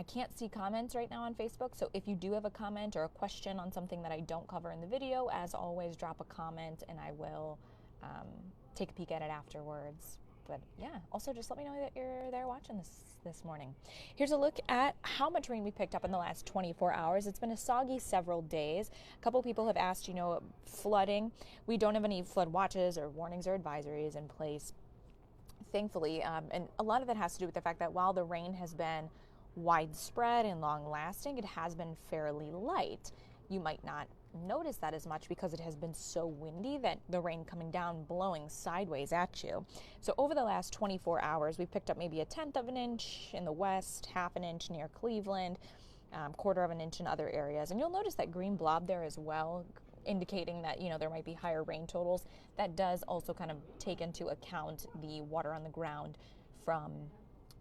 can't see comments right now on Facebook, so if you do have a comment or a question on something that I don't cover in the video, as always, drop a comment and I will take a peek at it afterwards. But yeah, also just let me know that you're there watching this morning. Here's a look at how much rain we picked up in the last 24 hours. It's been a soggy several days. A couple people have asked, flooding. We don't have any flood watches or warnings or advisories in place, thankfully. And a lot of that has to do with the fact that while the rain has been widespread and long-lasting, it has been fairly light. You might not notice that as much because it has been so windy that the rain coming down blowing sideways at you. So over the last 24 hours, we picked up maybe 1/10 of an inch in the west, 1/2 an inch near Cleveland, 1/4 of an inch in other areas. And you'll notice that green blob there as well, indicating that, there might be higher rain totals. That does also kind of take into account the water on the ground from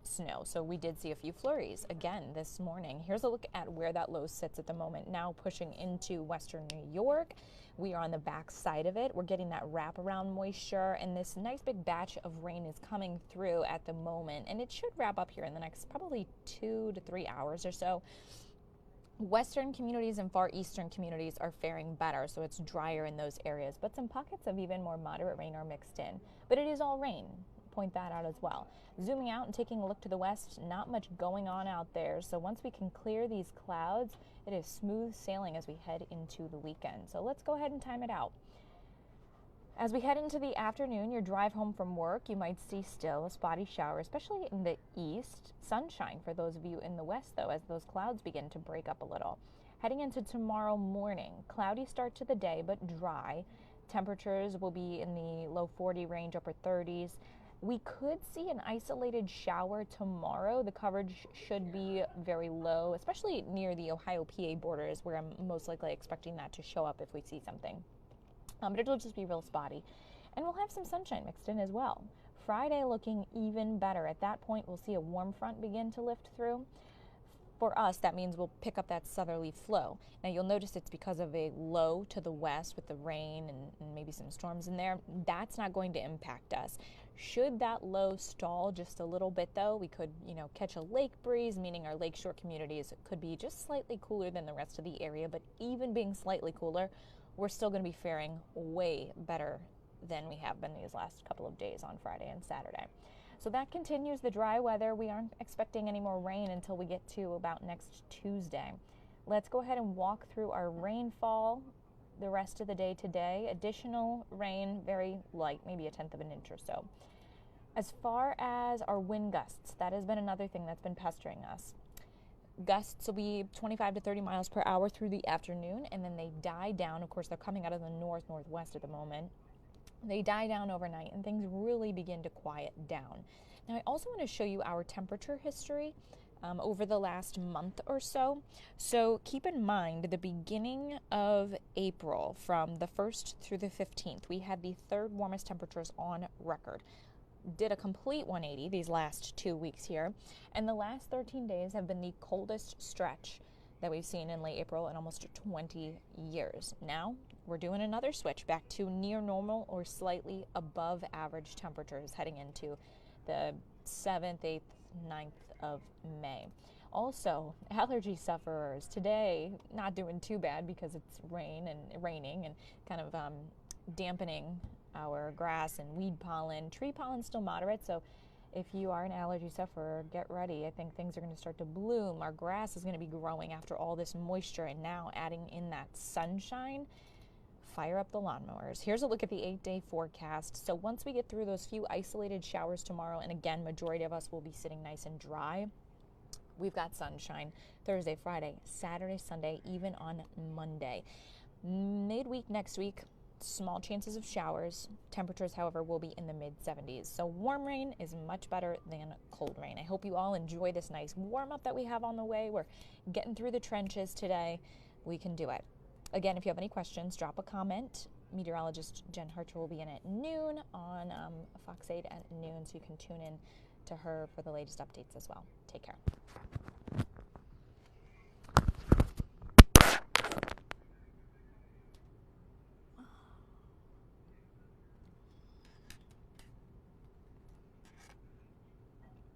snow. So we did see a few flurries again this morning. Here's a look at where that low sits at the moment, now pushing into western New York. We are on the back side of it. We're getting that wraparound moisture, and this nice big batch of rain is coming through at the moment, and it should wrap up here in the next probably 2 to 3 hours or so. Western communities and far eastern communities are faring better, so it's drier in those areas, but some pockets of even more moderate rain are mixed in. But it is all rain. Point that out as well. Zooming out and taking a look to the west, not much going on out there. So once we can clear these clouds, it is smooth sailing as we head into the weekend. So let's go ahead and time it out. As we head into the afternoon, your drive home from work, you might see still a spotty shower, especially in the east. Sunshine for those of you in the west, though, as those clouds begin to break up a little. Heading into tomorrow morning, cloudy start to the day, but dry. Temperatures will be in the low 40 range, upper 30s. We could see an isolated shower tomorrow. The coverage should be very low, especially near the Ohio-PA borders, where I'm most likely expecting that to show up if we see something. But it'll just be real spotty. And we'll have some sunshine mixed in as well. Friday looking even better. At that point, we'll see a warm front begin to lift through. For us, that means we'll pick up that southerly flow. Now, you'll notice it's because of a low to the west with the rain and maybe some storms in there. That's not going to impact us. Should that low stall just a little bit, though, we could, catch a lake breeze, meaning our lakeshore communities could be just slightly cooler than the rest of the area. But even being slightly cooler, we're still going to be faring way better than we have been these last couple of days on Friday and Saturday. So that continues the dry weather. We aren't expecting any more rain until we get to about next Tuesday. Let's go ahead and walk through our rainfall the rest of the day today. Additional rain, very light, maybe 1/10 of an inch or so. As far as our wind gusts, that has been another thing that's been pestering us. Gusts will be 25 to 30 miles per hour through the afternoon, and then they die down. Of course, they're coming out of the northwest at the moment. They die down overnight and things really begin to quiet down. Now, I also want to show you our temperature history over the last month or so. So keep in mind the beginning of April, from the 1st through the 15th, we had the 3rd warmest temperatures on record. Did a complete 180 these last 2 weeks here, and the last 13 days have been the coldest stretch that we've seen in late April in almost 20 years. Now, we're doing another switch back to near normal or slightly above average temperatures heading into the 7th, 8th, 9th of May. Also, allergy sufferers today, not doing too bad because it's raining and kind of dampening our grass and weed pollen. Tree pollen still moderate, so if you are an allergy sufferer, get ready. I think things are going to start to bloom. Our grass is going to be growing after all this moisture, and now adding in that sunshine. Fire up the lawnmowers. Here's a look at the 8-day forecast. So once we get through those few isolated showers tomorrow, and again, majority of us will be sitting nice and dry, we've got sunshine Thursday, Friday, Saturday, Sunday, even on Monday. Midweek next week, small chances of showers. Temperatures, however, will be in the mid-70s. So warm rain is much better than cold rain. I hope you all enjoy this nice warm-up that we have on the way. We're getting through the trenches today. We can do it. Again, if you have any questions, drop a comment. Meteorologist Jen Harcher will be in at noon on Fox 8 at noon, so you can tune in to her for the latest updates as well. Take care.